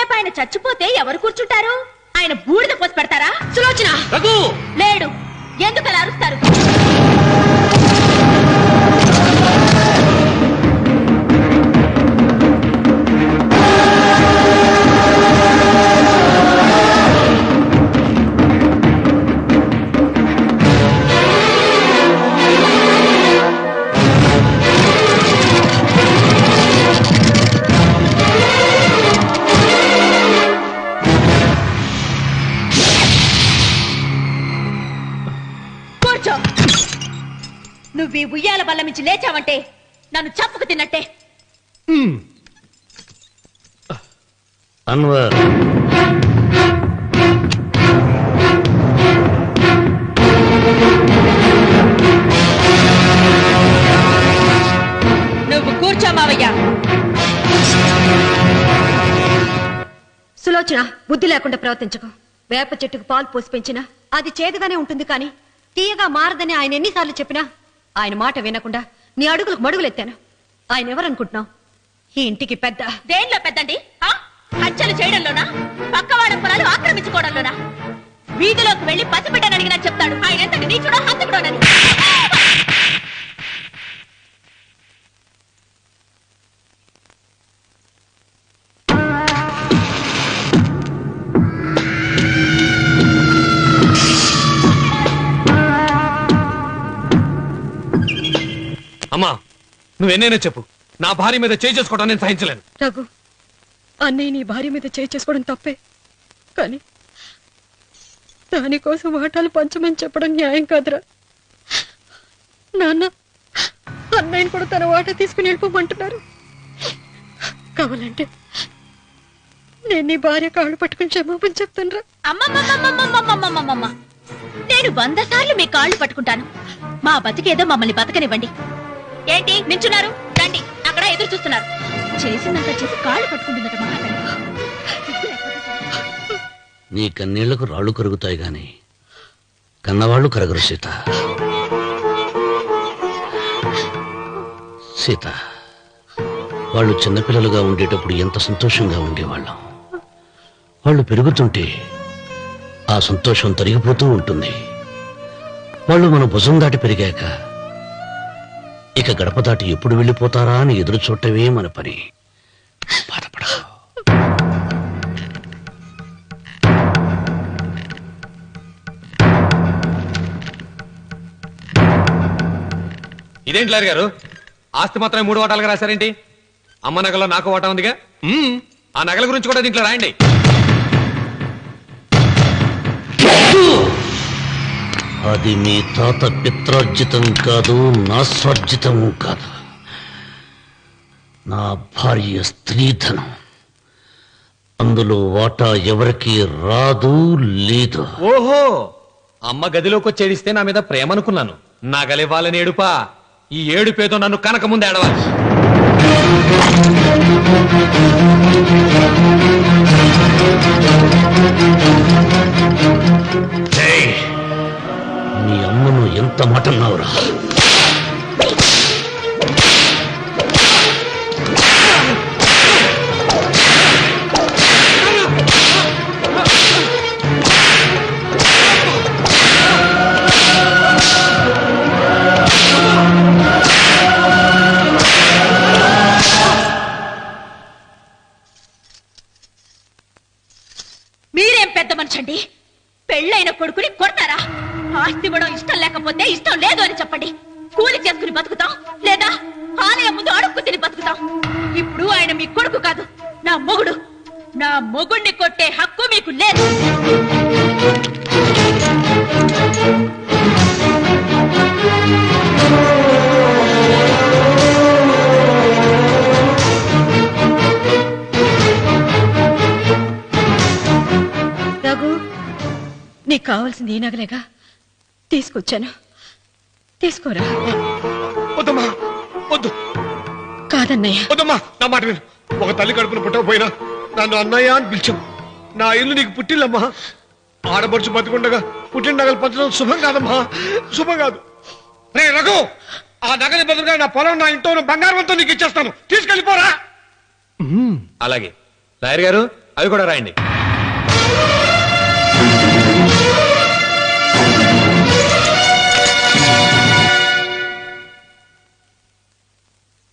రేపు ఆయన చచ్చిపోతే ఎవరు కూర్చుంటారు? ఆయన బూడిద పోసి పెడతారా? సులోచన లేడు, ఎందుకలా అరుస్తారు? నువ్వు ఉయ్యాల బల్ల మించి లేచావంటే నన్ను చప్పుకు తిన్నట్టే. అన్వర్, నువ్వు కూర్చో మావయ్య. సులోచన, బుద్ధి లేకుండా ప్రవర్తించకు. వేప చెట్టుకు పాలు పోసి పెంచినా అది చేదుగానే ఉంటుంది, కానీ తీయగా మారదని ఆయన ఎన్నిసార్లు చెప్పినా ఆయన మాట వినకుండా నీ అడుగులకు మడుగులెత్తాను. ఆయన ఎవరనుకుంటున్నావు? ఈ ఇంటికి పెద్ద. దేనిలో పెద్దండి? హత్యలు చేయడంలోనా? పక్కవాడ పొలాలు ఆక్రమించుకోవడంలోనా? వీధిలోకి వెళ్లి పసిబిడ్డని అడిగినా చెప్తాడు ఆయన ఎంతటి నీచుడో హంతకుడోనని. అమ్మా, నువ్వెన్నైనా చెప్పు, నా భార్య మీద చేయి చేసుకోవడం నేను సహించలేను. రఘు, అన్నయ్య నీ భార్య మీద చేయి చేసుకోవడం తప్పే, కానీ దానికోసం వాటాలు పంచమని చెప్పడం న్యాయం కాదురా. నాన్న అన్నయ్యని కూడా తన వాటా తీసుకుని వెళ్ళిపోమంటున్నారు. కావాలంటే నేను నీ భార్య కాళ్ళు పట్టుకుని క్షమాపణ చెప్తానురా. అమ్మమ్మమ్మమ్మమ్మమ్మమ్మమ్మమ్మ, నేను 100 సార్లు మీ కాళ్ళు పట్టుకుంటాను. మా బతికేదో మమ్మల్ని బతకనివ్వండి. ఏంటి నించున్నారు? రండి, అక్కడ ఎదురు చూస్తున్నారు. చేసిందంతా చేసి కాళ్ళు పట్టుకుంటుందట మహాతల్లి. నీ కన్నీళ్లకు రాళ్లు కరుగుతాయి గాని కన్నవాళ్లు కరగరు సీత. సీత, వాళ్ళు చిన్నపిల్లలుగా ఉండేటప్పుడు ఎంత సంతోషంగా ఉండేవాళ్ళం. వాళ్ళు పెరుగుతుంటే ఆ సంతోషం తరిగిపోతూ ఉంటుంది. వాళ్ళు మన భుజం దాటి పెరిగాక ఇక గడప దాటి ఎప్పుడు వెళ్ళిపోతారా అని ఎదురు చూడటమే మన పని. బాధపడ. ఇదేంటి లారి గారు, ఆస్తి మాత్రమే 3 వాటాలుగా రాశారేంటి? అమ్మ నగలో నాకు వాటా ఉందిగా. ఆ నగల గురించి కూడా దీంట్లో రాయండి. అది మీ తాత పిత్రార్జితం కాదు, నా స్వార్జితం కాదు. నా భార్య స్త్రీధనం. అందులో వాటా ఎవరికి రాదు, లేదు. ఓహో, అమ్మ గదిలోకి వచ్చేడిస్తే నా మీద ప్రేమ అనుకున్నాను. నగలివ్వాలని ఏడుపా. ఈ ఏడుపేదో నన్ను కనక ముందు ఏడవాలి. మీ అమ్మను ఎంత మాటన్నావురా? మీరేం పెద్ద మనిషండి? పెళ్ళైన కొడుకుని కొడతారా? ఆస్తి ఇవ్వడం ఇష్టం లేకపోతే ఇష్టం లేదు అని చెప్పండి. కూలి చేసుకుని బతుకుతాం, లేదా ఆలయం ముందు అడుక్కు తిని బతుకుతాం. ఇప్పుడు ఆయన మీ కొడుకు కాదు, నా మొగుడు. నా మొగుడిని కొట్టే హక్కు మీకు లేదు. రఘు, నీకు కావాల్సింది ఈ నగలేగా, తీసుకొచ్చాను, తీసుకోరా. వద్దమ్మా, వద్దు. కాదన్నయ్య. వద్దమ్మా, నా మాట విను. ఒక తల్లి కడుపున పుట్టకపోయినా నన్ను అన్నయ్య అని పిలిచావు. నా ఇల్లు నీకు పుట్టిల్లమ్మా. ఆడపడుచు బతికుండగా పుట్టిన నగలు పంచడం శుభం కాదమ్మా, శుభం కాదు. రే రఘు, ఆ నగలి బదులుగా నా పొలం, నా ఇంట్లో బంగారంతో నీకు ఇచ్చేస్తాను, తీసుకెళ్ళిపోరా. అలాగే లాయర్ గారు, అవి కూడా రాయండి.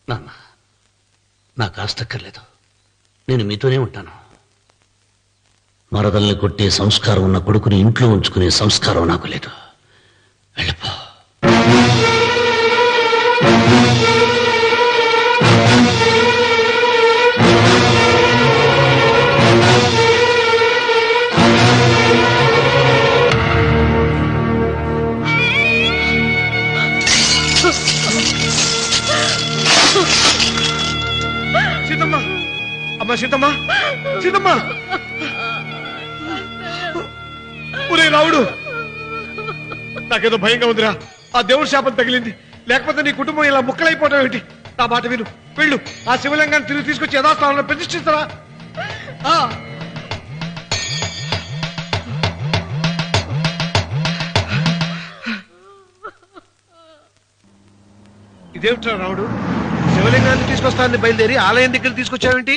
నాన్న, నాకు ఆస్తక్కర్లేదు. నేను మీతోనే ఉంటాను. మరదల్ని కొట్టే సంస్కారం ఉన్న కొడుకుని ఇంట్లో ఉంచుకునే సంస్కారం నాకు లేదు. వెళ్ళిపో. సీతమ్మ, అమ్మా సీతమ్మ, సీతమ్మ, ఒరే రావుడు, నాకేదో భయంగా ఉందిరా. ఆ దేవుడి శాపం తగిలింది, లేకపోతే నీ కుటుంబం ఇలా ముక్కలైపోవడం ఏమిటి? నా మాట విను, వెళ్ళు. ఆ శివలింగాన్ని తిరిగి తీసుకొచ్చి యథాస్థానంలో ప్రతిష్ఠిస్తారా? ఇదేమిట్రా రావుడు, శివలింగాన్ని తీసుకొస్తానని బయలుదేరి ఆలయం దగ్గర తీసుకొచ్చావేంటి?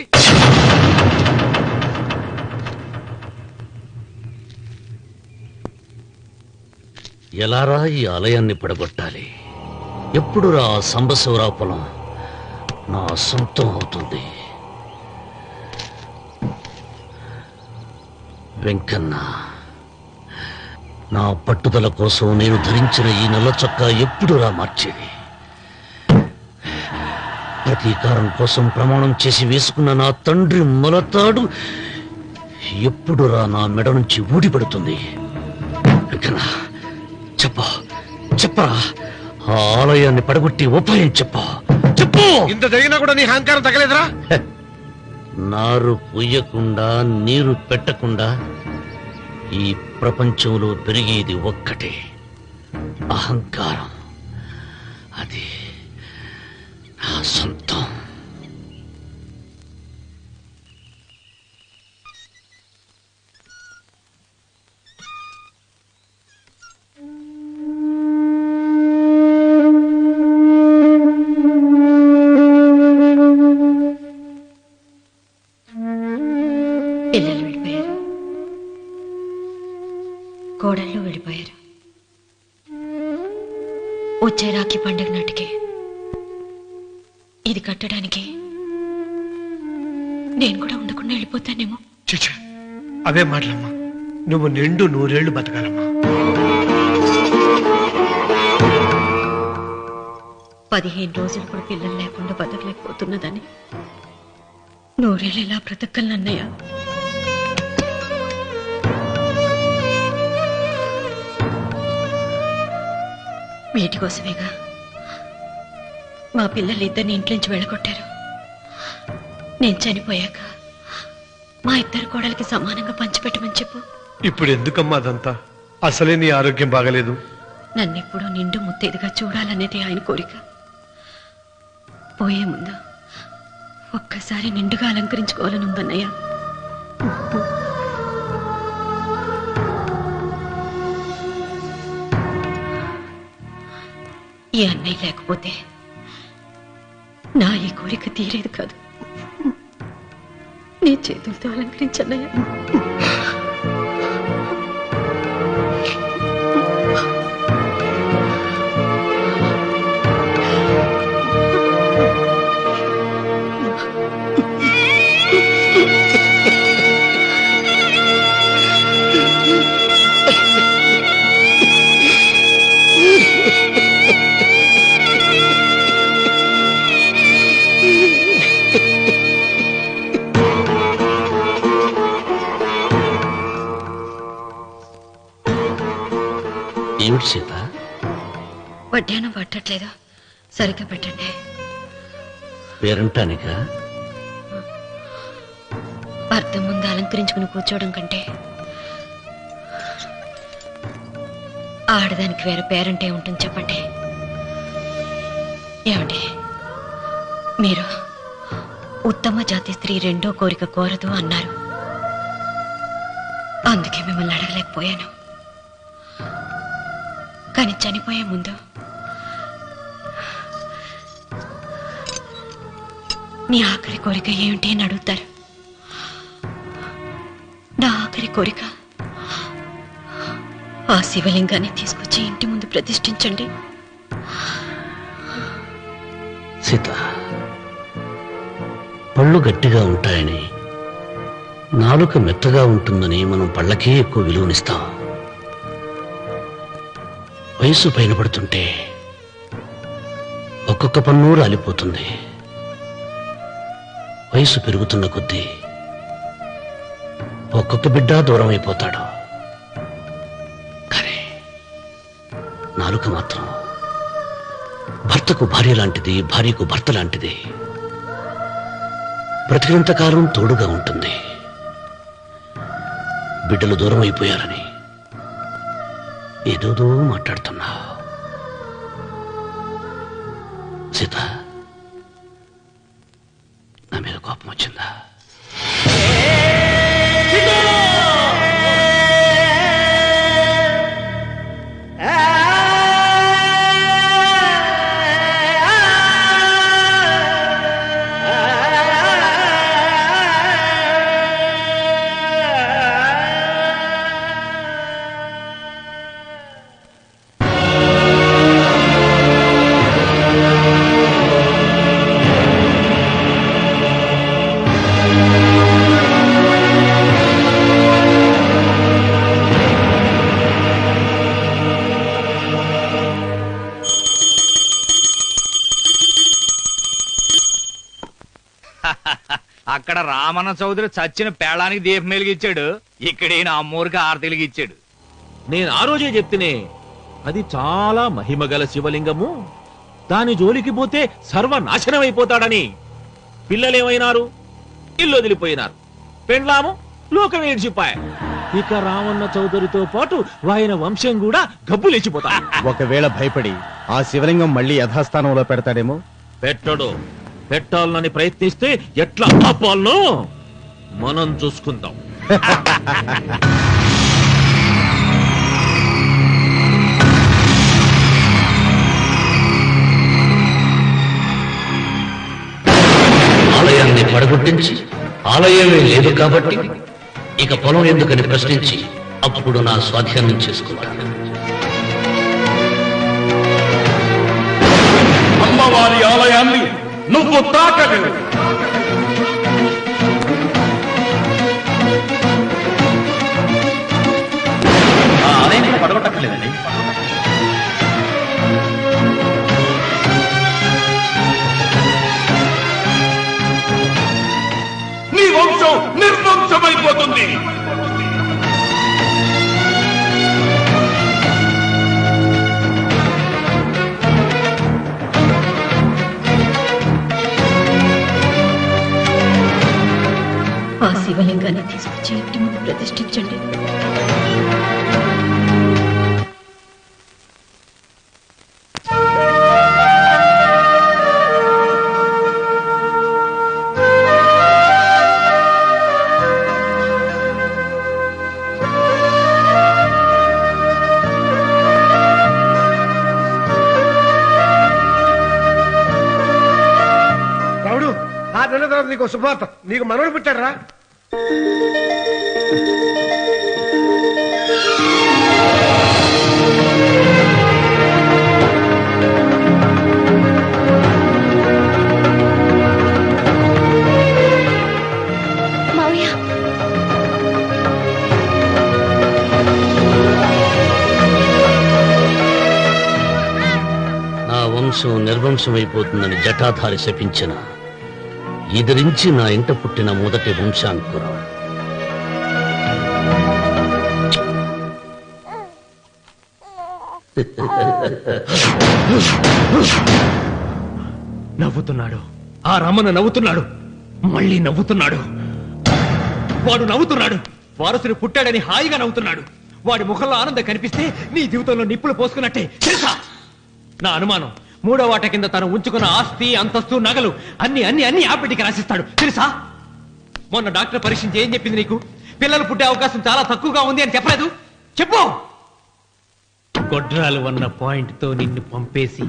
ఎలారా ఈ ఆలయాన్ని పడగొట్టాలి? ఎప్పుడు రా సంబశివరావు పొలం నా సొంతం అవుతుంది? వెంకన్న, నా పట్టుదల కోసం నేను ధరించిన ఈ నల్ల చొక్కా ఎప్పుడు రా మార్చేది? ప్రతీకారం కోసం ప్రమాణం చేసి వేసుకున్న నా తండ్రి మొలతాడు ఎప్పుడు రా నా మెడ నుంచి ఊడిపడుతుంది? వెంకన్న, చెప్పరా, ఆ ఆలయాన్ని పడగొట్టి ఉపాయం చెప్పు. ఇంత జరిగినా కూడా నీ అహంకారం తగ్గలేదురా? నారు పొయ్యకుండా నీరు పెట్టకుండా ఈ ప్రపంచంలో పెరిగేది ఒక్కటే, అహంకారం. అది నా సొంతం. పిల్లలు వెళ్ళిపోయారు, కోడళ్ళు వెళ్ళిపోయారు. వచ్చే రాఖీ పండుగ నాటికి ఇది కట్టడానికి నేను కూడా ఉండకుండా వెళ్ళిపోతానేమో. చిచ్చా, అవే మాటలమ్మా. నువ్వు నిండు 100 ఏళ్లు బతకాలమ్మా. 15 రోజులు కూడా పిల్లలు లేకుండా బతకలేకపోతున్నదని 100 ఏళ్ళు ఎలా బ్రతకగలనన్నయ్య? వీటి కోసమేగా మా పిల్లలిద్దరిని ఇంట్లోంచి వెళ్ళగొట్టారు. నేను చనిపోయాక మా ఇద్దరు కోడలికి సమానంగా పంచిపెట్టమని చెప్పు. ఇప్పుడు ఎందుకమ్మా అదంతా? అసలే నీ ఆరోగ్యం బాగలేదు. నన్నెప్పుడూ నిండు ముత్తైదుగా చూడాలనేది ఆయన కోరిక. పోయే ముందు ఒక్కసారి నిండుగా అలంకరించుకోవాలని ఉందన్నయ్య. ఈ అన్నయ్య లేకపోతే నా ఈ కోరిక తీరేది కాదు. నీ చేతులతో అలంకరించన్నయ్య. ఏమిటి సీత? వడ్డానం పట్టట్లేదు, సరిగ్గా పెట్టండి. పేరంటానిక? అర్థం ముందు అలంకరించుకుని కూర్చోవడం కంటే ఆడదానికి వేరే పేరంటే ఉంటుంది చెప్పండి. ఏమండి, మీరు ఉత్తమ జాతి స్త్రీ రెండో కోరిక కోరదు అన్నారు. అందుకే మిమ్మల్ని అడగలేకపోయాను. కానీ చనిపోయే ముందు మీ ఆఖరి కోరిక ఏమిటి అని అడుగుతారు. నా ఆఖరి కోరిక ఆ శివలింగాన్ని తీసుకొచ్చి ఇంటి ముందు ప్రతిష్ఠించండి. సీత, పళ్ళు గట్టిగా ఉంటాయని, నాలుక మెత్తగా ఉంటుందని మనం పళ్ళకే ఎక్కువ విలువనిస్తాం. వయసు పైన పడుతుంటే ఒక్కొక్క పన్ను రాలిపోతుంది. వయసు పెరుగుతున్న కొద్దీ ఒక్కొక్క బిడ్డ దూరం అయిపోతాడు. కానీ నాలుక మాత్రం భర్తకు భార్య లాంటిది, భార్యకు భర్త లాంటిది. బ్రతికినంతకాలం తోడుగా ఉంటుంది. బిడ్డలు దూరం అయిపోయారని ఏదోదో మాట్లాడుతున్నా. సీత, నా మీద కోపం వచ్చిందా? అక్కడ రామన్న చౌదరి చచ్చిన పేళానికి దీపం వెలిగించాడు, ఇక్కడ ఈయన అమ్మూరికి ఆరతి వెలిగించాడు. నేను ఆ రోజే చెప్తేనే అది చాలా మహిమగల శివలింగము, దాని జోలికి పోతే సర్వనాశనం అయిపోతాడని. పిల్లలేమైనారు? ఇల్లు వదిలిపోయినారు. పెండ్లాము లోకం ఏడ్చిపాయ. ఇక రామన్న చౌదరితో పాటు ఆయన వంశం కూడా గబ్బులేచిపోతా. ఒకవేళ భయపడి ఆ శివలింగం మళ్ళీ యథాస్థానంలో పెడతాడేమో. పెట్టడు. పెట్టాలని ప్రయత్నిస్తే ఎట్లా ఆపాలనో మనం చూసుకుందాం. ఆలయాన్ని పడగొట్టించి ఆలయమే లేదు కాబట్టి ఇక పొలం ఎందుకని ప్రశ్నించి అప్పుడు నా స్వాధీనం చేసుకుంటాను. అమ్మవారి ఆలయాన్ని నువ్వు తాకలేవు. ఆ ఆలయాన్ని పడగొట్టక్కర్లేదండి. నీ వంశం నిర్వంశమైపోతుంది. ఆ శివలింగాన్ని తీసుకొచ్చి ఇంటి ముందు ప్రతిష్ఠించండి. రావుడు, ఆ నెల తర్వాత నీకు శుభార్త. నీకు మనవడు పుట్టాడరా? మావయ్య, నా వంశం నిర్వంశమైపోతుందని జటాధారి శపించిన ఎదిరించి నా ఇంట పుట్టిన మొదటి వంశాంకురం. నవ్వుతున్నాడు. ఆ రమణ నవ్వుతున్నాడు. మళ్ళీ నవ్వుతున్నాడు. వాడు నవ్వుతున్నాడు. వారసుడు పుట్టాడని హాయిగా నవ్వుతున్నాడు. వాడి ముఖంలో ఆనందం కనిపిస్తే నీ జీవితంలో నిప్పులు పోసుకున్నట్టే. తెలుసా? నా అనుమానం, మూడో వాట కింద తను ఉంచుకున్న ఆస్తి, అంతస్తు, నగలు అన్ని అన్ని అన్ని ఆ బిడ్డకి రాసిస్తాడు. తెలుసా? మొన్న డాక్టర్ పరీక్షించి ఏం చెప్పింది నీకు? పిల్లలు పుట్టే అవకాశం చాలా తక్కువగా ఉంది అని చెప్పలేదు? చెప్పు. గొడ్రాలు అన్న పాయింట్ తో నిన్ను పంపేసి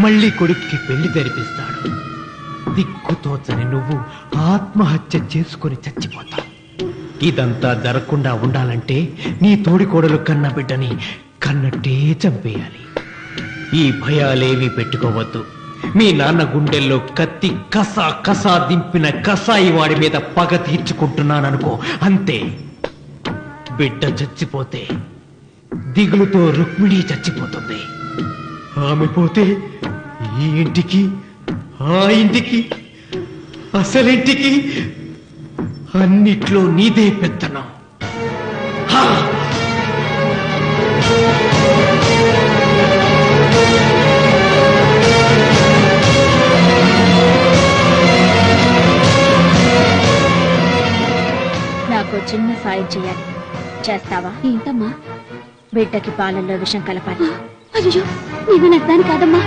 మళ్ళీ కొడుక్కి పెళ్లి జరిపిస్తాడు. దిక్కుతోచని నువ్వు ఆత్మహత్య చేసుకుని చచ్చిపోతావు. ఇదంతా జరగకుండా ఉండాలంటే నీ తోడికోడలు కన్న బిడ్డని కన్నట్టే చంపేయాలి. ఈ భయాలేవి పెట్టుకోవద్దు. మీ నాన్న గుండెల్లో కత్తి కసా కసా దింపిన కసాయి వాడి మీద పగ తీర్చుకుంటున్నాననుకో, అంతే. బిడ్డ చచ్చిపోతే దిగులుతో రుక్మిణి చచ్చిపోతుంది. ఆమె పోతే ఈ ఇంటికి, ఆ ఇంటికి, అసలింటికి అన్నిట్లో నీదే పెత్తనం. నాకు చిన్న సాయం చేయాలి, చేస్తావా? ఏంటమ్మా? బిడ్డకి పాలల్లో విషం కలపాలి. అయ్యో, నేను నడతాను కాదమ్మా.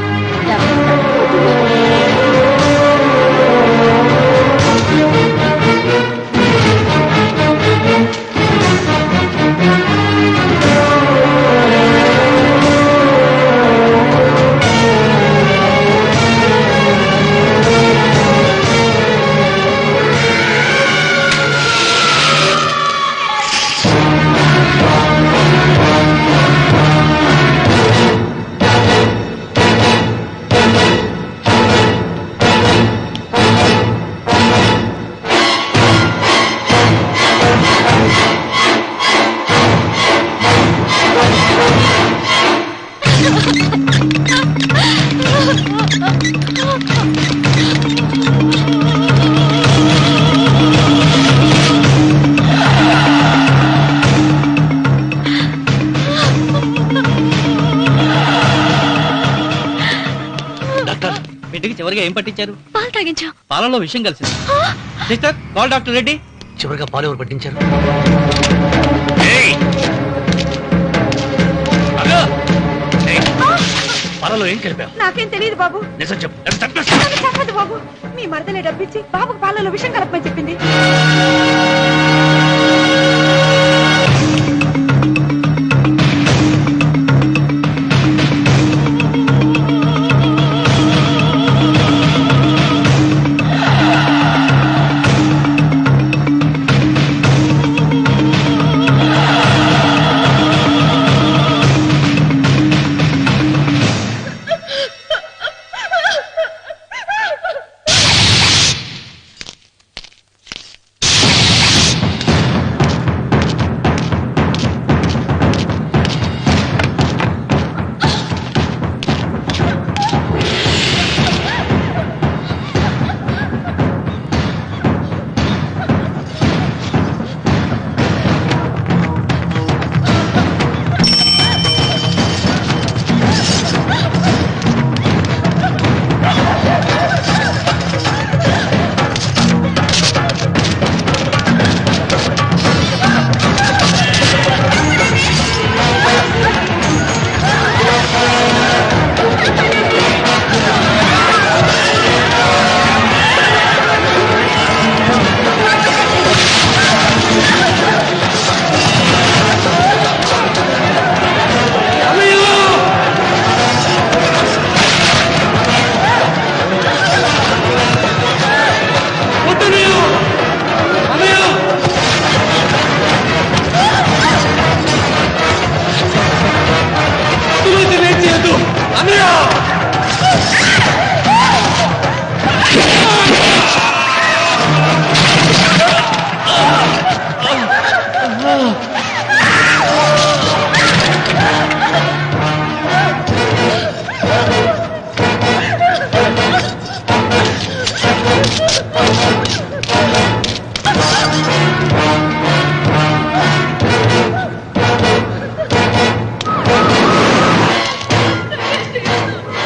బిడ్డకి చివరిగా ఏం పట్టించారు? పాలు తాగించా. పాలలో విషయం కలిసింది. Sister, call doctor Reddy. చివరిగా పాలు ఎవరు పట్టించారు? పాలలో ఏం కలిపావు? నాకేం తెలియదు బాబు. నిజం చెప్పు. చెప్పదు బాబు. మీ మరదలే డబ్బిచ్చి బాబుకు పాలలో విషం కలపమని చెప్పింది.